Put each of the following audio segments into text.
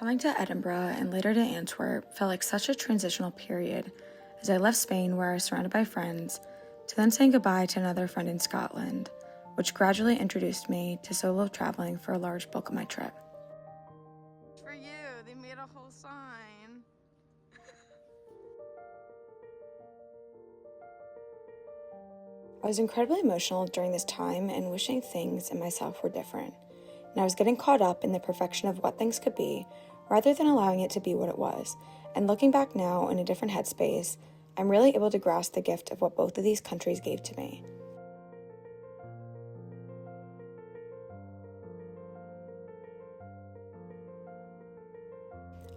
Going to Edinburgh and later to Antwerp felt like such a transitional period as I left Spain, where I was surrounded by friends, to then saying goodbye to another friend in Scotland, which gradually introduced me to solo traveling for a large bulk of my trip. For you, they made a whole sign. I was incredibly emotional during this time and wishing things and myself were different, and I was getting caught up in the perfection of what things could be rather than allowing it to be what it was. And looking back now in a different headspace, I'm really able to grasp the gift of what both of these countries gave to me.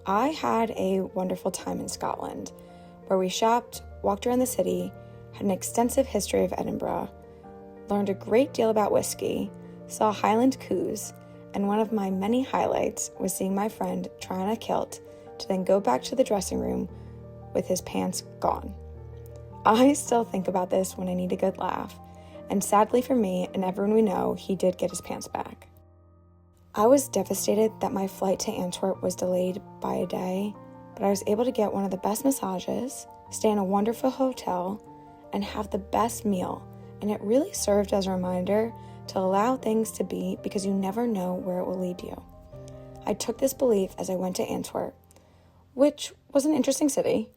I had a wonderful time in Scotland, where we shopped, walked around the city, had an extensive history of Edinburgh, learned a great deal about whiskey, saw Highland coups, and one of my many highlights was seeing my friend try on a kilt to then go back to the dressing room with his pants gone. I still think about this when I need a good laugh, and sadly for me and everyone we know, he did get his pants back. I was devastated that my flight to Antwerp was delayed by a day, but I was able to get one of the best massages, stay in a wonderful hotel, and have the best meal, and it really served as a reminder to allow things to be because you never know where it will lead you. I took this belief as I went to Antwerp, which was an interesting city,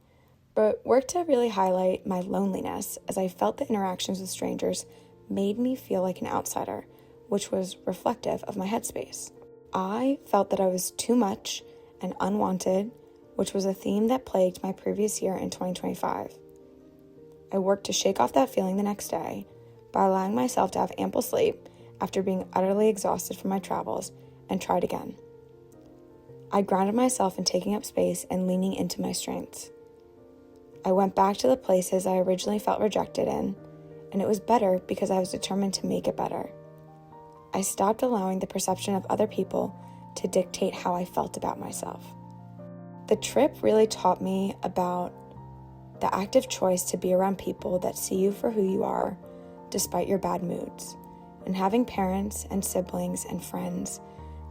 but worked to really highlight my loneliness as I felt the interactions with strangers made me feel like an outsider, which was reflective of my headspace. I felt that I was too much and unwanted, which was a theme that plagued my previous year in 2025. I worked to shake off that feeling the next day by allowing myself to have ample sleep after being utterly exhausted from my travels, and tried again. I grounded myself in taking up space and leaning into my strengths. I went back to the places I originally felt rejected in, and it was better because I was determined to make it better. I stopped allowing the perception of other people to dictate how I felt about myself. The trip really taught me about the active choice to be around people that see you for who you are, despite your bad moods, and having parents and siblings and friends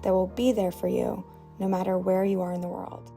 that will be there for you no matter where you are in the world.